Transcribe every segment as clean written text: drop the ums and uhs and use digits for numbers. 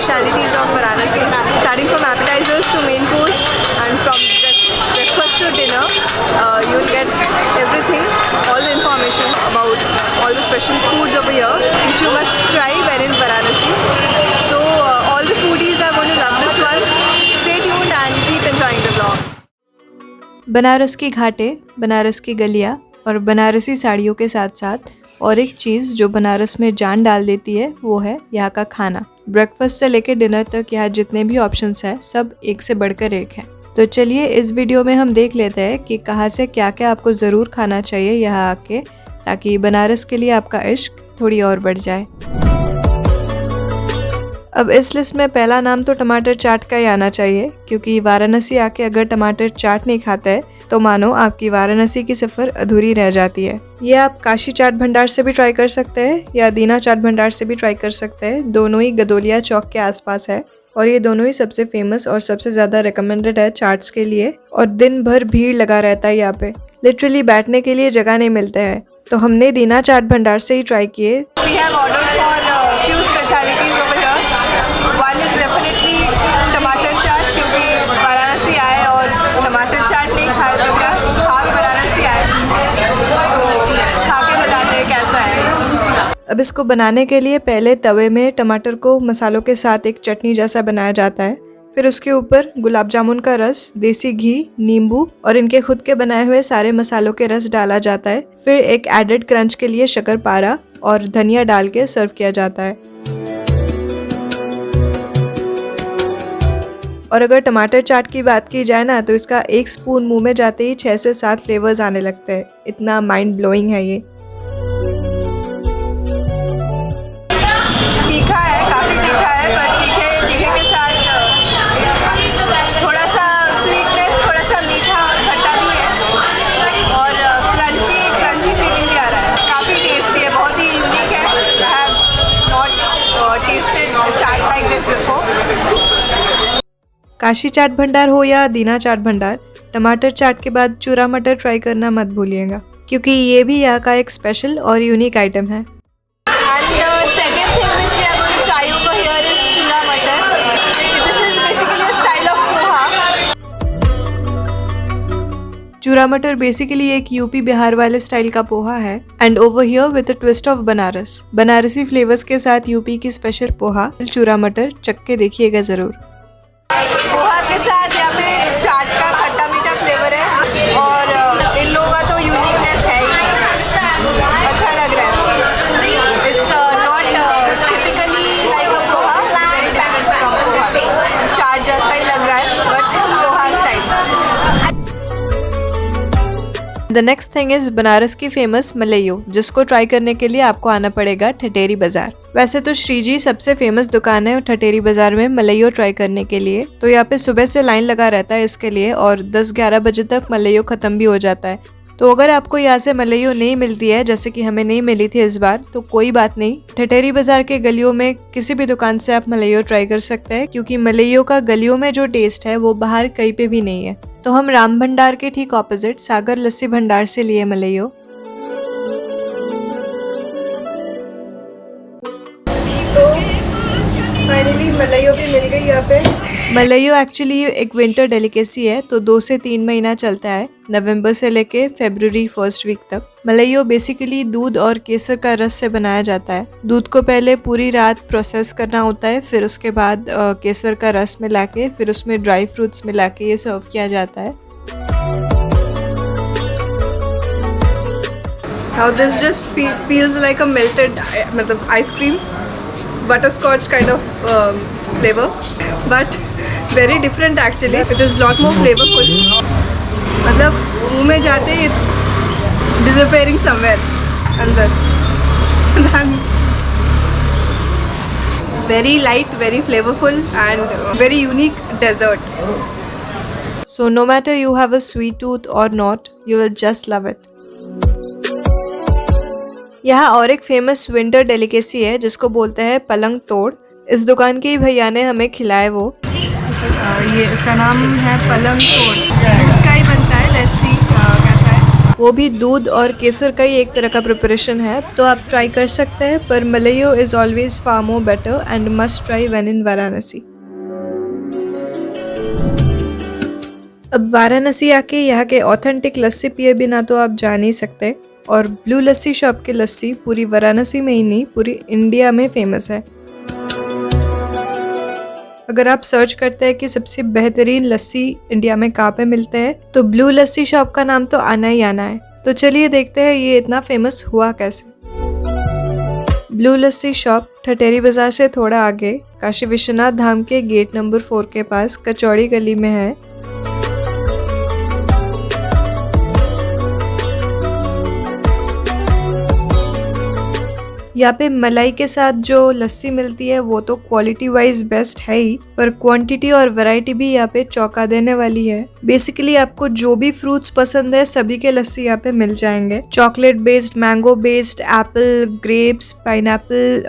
specialities of Varanasi, starting from appetizers to main course and from breakfast to dinner. You will get everything, all the information about all the special foods over here, which you must try when in Varanasi. So all the foodies are going to love this one. Stay tuned and keep enjoying the vlog. Banaras की घाटें, बनारस की गलियाँ और बनारसी साड़ियों के साथ साथ और एक चीज़ जो बनारस में जान डाल देती है वो है यहाँ का खाना। ब्रेकफास्ट से लेकर डिनर तक यहाँ जितने भी ऑप्शंस हैं सब एक से बढ़कर एक हैं। तो चलिए इस वीडियो में हम देख लेते हैं कि कहाँ से क्या क्या आपको ज़रूर खाना चाहिए यहाँ आके, ताकि बनारस के लिए आपका इश्क थोड़ी और बढ़ जाए। अब इस लिस्ट में पहला नाम तो टमाटर चाट का ही आना चाहिए, क्योंकि वाराणसी आके अगर टमाटर चाट नहीं खाता है तो मानो आपकी वाराणसी की सफ़र अधूरी रह जाती है। ये आप काशी चाट भंडार से भी ट्राई कर सकते हैं या दीना चाट भंडार से भी ट्राई कर सकते हैं। दोनों ही गदोलिया चौक के आसपास है और ये दोनों ही सबसे फेमस और सबसे ज़्यादा रिकमेंडेड है चाट्स के लिए। और दिन भर भीड़ लगा रहता है यहाँ पे, लिटरली बैठने के लिए जगह नहीं मिलते हैं। तो हमने दीना चाट भंडार से ही ट्राई किए। We have ordered for few specialities over here. One is definitely टमाटर चाट, क्योंकि वाराणसी आए और टमाटर चाट नहीं खाए तो क्या भाग वाराणसी आए। सो खा के बताते हैं कैसा है। अब इसको बनाने के लिए पहले तवे में टमाटर को मसालों के साथ एक चटनी जैसा बनाया जाता है। फिर उसके ऊपर गुलाब जामुन का रस, देसी घी, नींबू और इनके खुद के बनाए हुए सारे मसालों के रस डाला जाता है। फिर एक एडेड क्रंच के लिए शक्करपारा और धनिया डाल के सर्व किया जाता है। और अगर टमाटर चाट की बात की जाए ना, तो इसका एक स्पून मुंह में जाते ही 6 से 7 फ्लेवर्स आने लगते हैं। इतना माइंड ब्लोइंग है ये। तीखा है, काफ़ी तीखा है, पर तीखे के साथ थोड़ा सा स्वीटनेस, थोड़ा सा मीठा और खट्टा भी है और क्रंची फीलिंग भी आ रहा है। काफ़ी टेस्टी है, बहुत ही यूनिक है। I have not tested chaat like this before. Kashi Chaat Bhandar हो या दीना चाट भंडार, टमाटर चाट के बाद चूरा मटर ट्राई करना मत भूलिएगा, क्योंकि ये भी यहाँ का एक स्पेशल और यूनिक आइटम है। And second thing which we are going to try over here is chuna matar. This is basically a style of poha. चूरा मटर बेसिकली एक यूपी बिहार वाले स्टाइल का पोहा है and over here with a twist of Banaras. Banarasi flavours के साथ UP की special poha चूरा मटर चख के देखिएगा जरूर। पोहा के साथ यहाँ पे चाट का खट्टा मीठा फ्लेवर है और इन लोगों का तो यूनिकनेस है ही, अच्छा लग रहा है। It's not typically like a poha, very different from poha. Chaat जैसा ही लग रहा है but poha style. The next thing is Banaras की फेमस मलइयो, जिसको ट्राई करने के लिए आपको आना पड़ेगा ठठेरी बाजार। वैसे तो श्रीजी सबसे फेमस दुकान है ठठेरी बाजार में मलइयो ट्राई करने के लिए। तो यहाँ पे सुबह से लाइन लगा रहता है इसके लिए और 10-11 बजे तक मलइयो खत्म भी हो जाता है। तो अगर आपको यहाँ से मलइयो नहीं मिलती है, जैसे कि हमें नहीं मिली थी इस बार, तो कोई बात नहीं, ठठेरी बाजार के गलियों में किसी भी दुकान से आप मलइयो ट्राई कर सकते हैं, क्योंकि मलइयो का गलियों में जो टेस्ट है वो बाहर कहीं पे भी नहीं है। तो हम राम भंडार के ठीक ऑपोजिट सागर लस्सी भंडार से लिए मलइयो। तो फाइनली मलइयो भी मिल गई यहाँ पे। मलइयो एक्चुअली एक विंटर डेलिकेसी है, तो 2 से 3 महीना चलता है, नवंबर से लेके फरवरी फर्स्ट वीक तक। मलइयो बेसिकली दूध और केसर का रस से बनाया जाता है। दूध को पहले पूरी रात प्रोसेस करना होता है, फिर उसके बाद केसर का रस मिला के फिर उसमें ड्राई फ्रूट्स मिला के ये सर्व किया जाता है। Now this just feels like a melted मतलब ice cream, butterscotch kind of flavor, but very different actually. It is lot more flavorful. मतलब मुंह में जाते ही it's disappearing somewhere अंदर. Very light, very flavorful and very unique dessert. So no matter you have a sweet tooth or not, you will just love it. यहाँ और एक famous winter delicacy है जिसको बोलते हैं पलंग तोड़। इस दुकान के ही भैया ने हमें खिलाए वो। ये इसका नाम है पलंग तोड़, दूध का ही बनता है। लेट्स सी कैसा है। वो भी दूध और केसर का ही एक तरह का प्रिपरेशन है, तो आप ट्राई कर सकते हैं। पर malaiyo is always far more better and must try when in Varanasi. अब वाराणसी आके यहाँ के ऑथेंटिक लस्सी पिए बिना तो आप जा नहीं सकते। और ब्लू लस्सी शॉप की लस्सी पूरी वाराणसी में ही नहीं, पूरी इंडिया में फेमस है। अगर आप सर्च करते हैं कि सबसे बेहतरीन लस्सी इंडिया में कहाँ पे मिलते हैं, तो ब्लू लस्सी शॉप का नाम तो आना ही आना है। तो चलिए देखते हैं ये इतना फेमस हुआ कैसे। ब्लू लस्सी शॉप ठटेरी बाजार से थोड़ा आगे काशी विश्वनाथ धाम के गेट नंबर 4 के पास कचौड़ी गली में है। यहाँ पे मलाई के साथ जो लस्सी मिलती है वो तो क्वालिटी वाइज बेस्ट है ही, पर क्वांटिटी और वैरायटी भी यहाँ पे चौंका देने वाली है। बेसिकली आपको जो भी फ्रूट्स पसंद है सभी के लस्सी यहाँ पे मिल जाएंगे। Chocolate based, mango based, Apple, grapes, pineapple,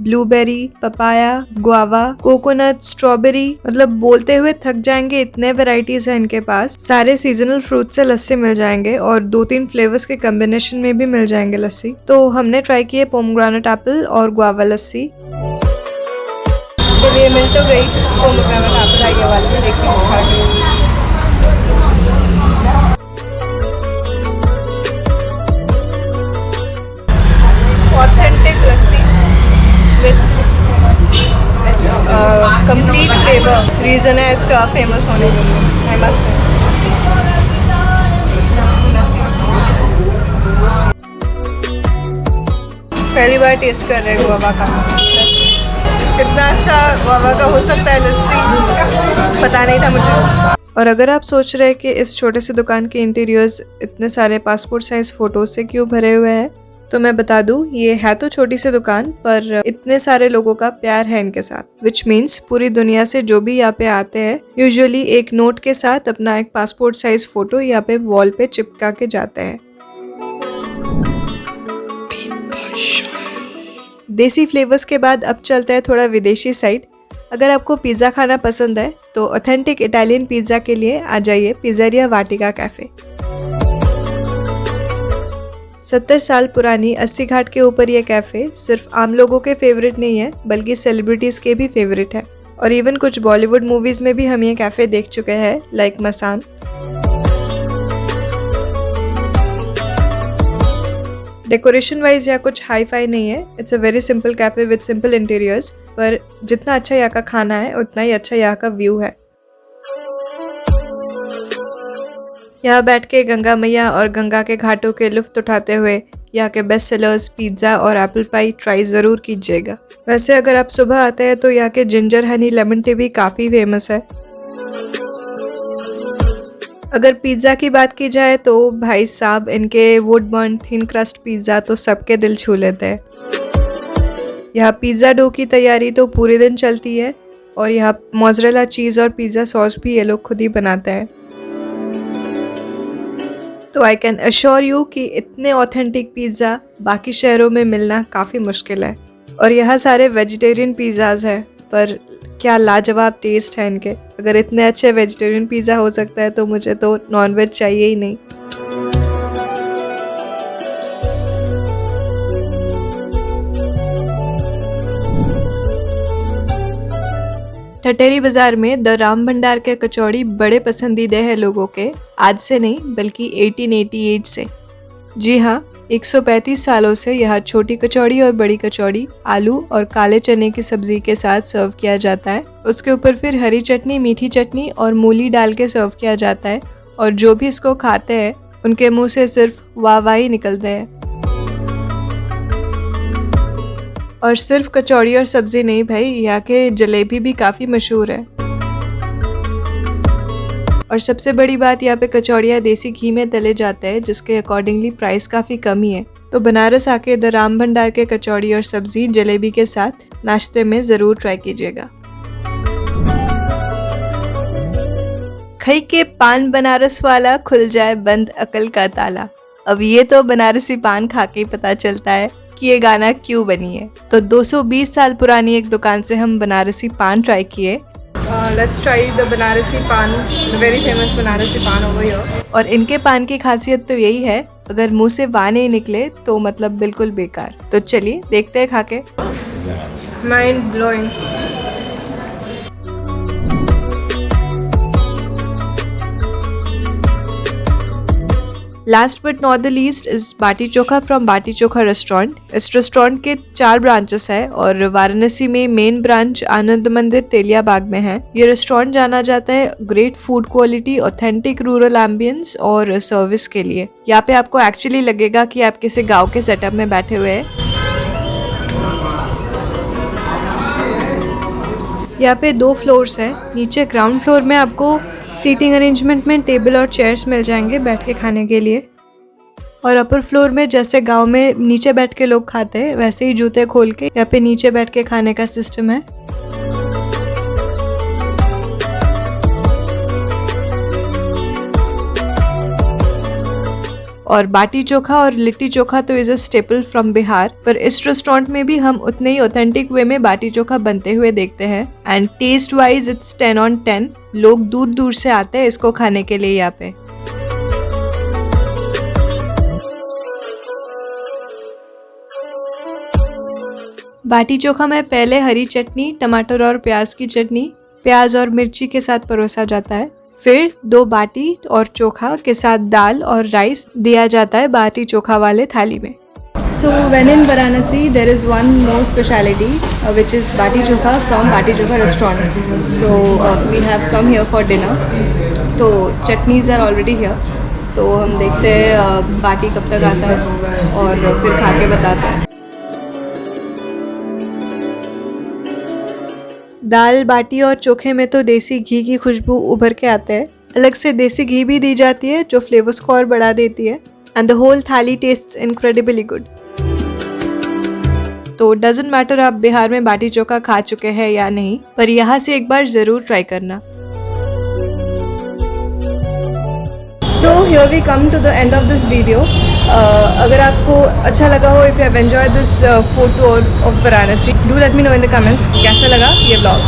blueberry, papaya, guava, coconut, strawberry, मतलब बोलते हुए थक जाएंगे, इतने वेराइटीज है इनके पास। सारे सीजनल फ्रूट से लस्सी मिल जाएंगे और 2-3 फ्लेवर्स के कॉम्बिनेशन में भी मिल जाएंगे लस्सी। तो हमने ट्राई किए पोमग्रेनेट एप्पल और गुआवा लस्सी। चलिए मिल तो गई पोमग्रेनेट एप्पल आइए वाली, देखते हैं खा के। Authentic lassi with complete flavour, reason है इसका फेमस होने के लिए, आई मस्ट से। पहली बार टेस्ट कर रहे हैं गुआवा का। कितना अच्छा गुआवा का हो सकता है लस्सी, पता नहीं था मुझे। और अगर आप सोच रहे हैं कि इस छोटे से दुकान के इंटीरियर्स इतने सारे पासपोर्ट साइज फोटोज से क्यों भरे हुए हैं, तो मैं बता दूं, ये है तो छोटी सी दुकान पर इतने सारे लोगों का प्यार है इनके साथ। विच मीन्स पूरी दुनिया से जो भी यहाँ पे आते हैं यूजुअली एक नोट के साथ अपना एक पासपोर्ट साइज फोटो यहाँ पे वॉल पे चिपका के जाते हैं। देसी फ्लेवर्स के बाद अब चलता है थोड़ा विदेशी साइड। अगर आपको पिज़्ज़ा खाना पसंद है तो ऑथेंटिक इटालियन पिज़्ज़ा के लिए आ जाइए पिज़्ज़ेरिया वाटिका कैफ़े। 70 साल पुरानी 80 घाट के ऊपर ये कैफ़े सिर्फ आम लोगों के फेवरेट नहीं है बल्कि सेलिब्रिटीज़ के भी फेवरेट है। और इवन कुछ बॉलीवुड मूवीज़ में भी हम ये कैफ़े देख चुके हैं, लाइक मसान। डेकोरेशन वाइज यहाँ कुछ हाई फाई नहीं है, it's a very simple cafe with simple interiors, पर जितना अच्छा यहाँ का खाना है उतना ही अच्छा यहाँ का व्यू है। यहाँ बैठ के गंगा मैया और गंगा के घाटों के लुत्फ उठाते हुए यहाँ के बेस्ट सेलर्स पिज्ज़ा और एप्पल पाई ट्राई ज़रूर कीजिएगा। वैसे अगर आप सुबह आते हैं तो यहाँ के जिंजर हनी लेमन टी भी काफ़ी फेमस है। अगर पिज़्ज़ा की बात की जाए तो भाई साहब इनके would burn thin crust pizza तो सबके दिल छू लेते हैं। यहाँ पिज़्ज़ा डो की तैयारी तो पूरे दिन चलती है और यहाँ मोज़रेला चीज़ और पिज़्ज़ा सॉस भी ये लोग खुद ही बनाते हैं। तो आई कैन अश्योर यू कि इतने ऑथेंटिक पिज़्ज़ा बाकी शहरों में मिलना काफ़ी मुश्किल है। और यहाँ सारे वेजिटेरियन पिज़्ज़ाज़ हैं, पर क्या लाजवाब टेस्ट है इनके। अगर इतने अच्छे वेजिटेरियन पिज़्ज़ा हो सकता है तो मुझे तो नॉनवेज चाहिए ही नहीं। ठटेरी बाजार में द राम भंडार के कचौड़ी बड़े पसंदीदा है लोगों के, आज से नहीं बल्कि 1888 से। जी हाँ, 135 सालों से यह छोटी कचौड़ी और बड़ी कचौड़ी आलू और काले चने की सब्जी के साथ सर्व किया जाता है। उसके ऊपर फिर हरी चटनी, मीठी चटनी और मूली डाल के सर्व किया जाता है और जो भी इसको खाते हैं उनके मुंह से सिर्फ वाह वाह ही निकलते हैं। और सिर्फ कचौड़ी और सब्जी नहीं भाई, यहाँ के जलेबी भी काफ़ी मशहूर है। और सबसे बड़ी बात, यहाँ पे कचौड़ियाँ देसी घी में तले जाते हैं जिसके अकॉर्डिंगली प्राइस काफ़ी कम ही है। तो बनारस आके द राम भंडार के कचौड़ी और सब्जी जलेबी के साथ नाश्ते में ज़रूर ट्राई कीजिएगा। खई के पान बनारस वाला, खुल जाए बंद अकल का ताला। अब ये तो बनारसी पान खा के पता चलता है कि ये गाना क्यों बनी है। तो 220 साल पुरानी एक दुकान से हम बनारसी पान ट्राई किए। let's try the Banarasi pan, the very famous Banarasi pan over here. और इनके पान की खासियत तो यही है, अगर मुंह से वाह नहीं निकले तो मतलब बिल्कुल बेकार। तो चलिए देखते हैं खा के। Mind blowing. Last but not the least is baati chokha from Baati Chokha restaurant. इस रेस्टोरेंट के 4 ब्रांचेस है और वाराणसी में मेन ब्रांच आनंद मंदिर तेलिया बाग में है। ये रेस्टोरेंट जाना जाता है great food quality, authentic rural ambience और सर्विस के लिए। यहाँ पे आपको एक्चुअली लगेगा कि आप किसी गाँव के सेटअप में बैठे हुए हैं। यहाँ पे 2 फ्लोर्स है। नीचे ग्राउंड फ्लोर में आपको सीटिंग अरेंजमेंट में टेबल और चेयर्स मिल जाएंगे बैठ के खाने के लिए, और अपर फ्लोर में जैसे गांव में नीचे बैठ के लोग खाते हैं वैसे ही जूते खोल के यहाँ पे नीचे बैठ के खाने का सिस्टम है। और बाटी चोखा और लिट्टी चोखा तो is a staple from Bihar, पर इस रेस्टोरेंट में भी हम उतने ही ऑथेंटिक वे में बाटी चोखा बनते हुए देखते हैं। And taste wise it's 10 on 10। लोग दूर दूर से आते हैं इसको खाने के लिए यहाँ पे। बाटी चोखा में पहले हरी चटनी, टमाटर और प्याज की चटनी, प्याज और मिर्ची के साथ परोसा जाता है। फिर 2 बाटी और चोखा के साथ दाल और राइस दिया जाता है बाटी चोखा वाले थाली में। So when in Varanasi there is one more speciality which is Bati Chokha from Bati Chokha restaurant. So we have come here for dinner. तो chutneys are already here. तो हम देखते हैं बाटी कब तक आता है और फिर खा के बताते हैं। दाल बाटी और चोखे में तो देसी घी की खुशबू उभर के आते हैं। अलग से देसी घी भी दी जाती है जो फ्लेवर्स को और बढ़ा देती है। एंड द होल थाली टेस्ट्स इनक्रेडिबली गुड। तो डजंट मैटर आप बिहार में बाटी चोखा खा चुके हैं या नहीं, पर यहाँ से एक बार जरूर ट्राई करना। So here we come to the end of this video. अगर आपको अच्छा लगा हो, if you have enjoyed this food tour of Varanasi, do let me know in the comments कैसा लगा ये vlog।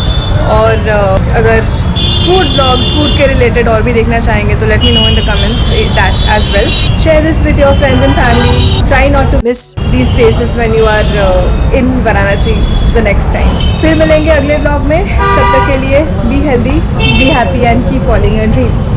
और अगर food vlogs, food के related और भी देखना चाहेंगे तो let me know in the comments that as well. Share this with your friends and family. Try not to miss these places when you are in Varanasi the next time. फिर मिलेंगे अगले vlog में। तब तक के लिए be healthy, be happy and keep following your dreams.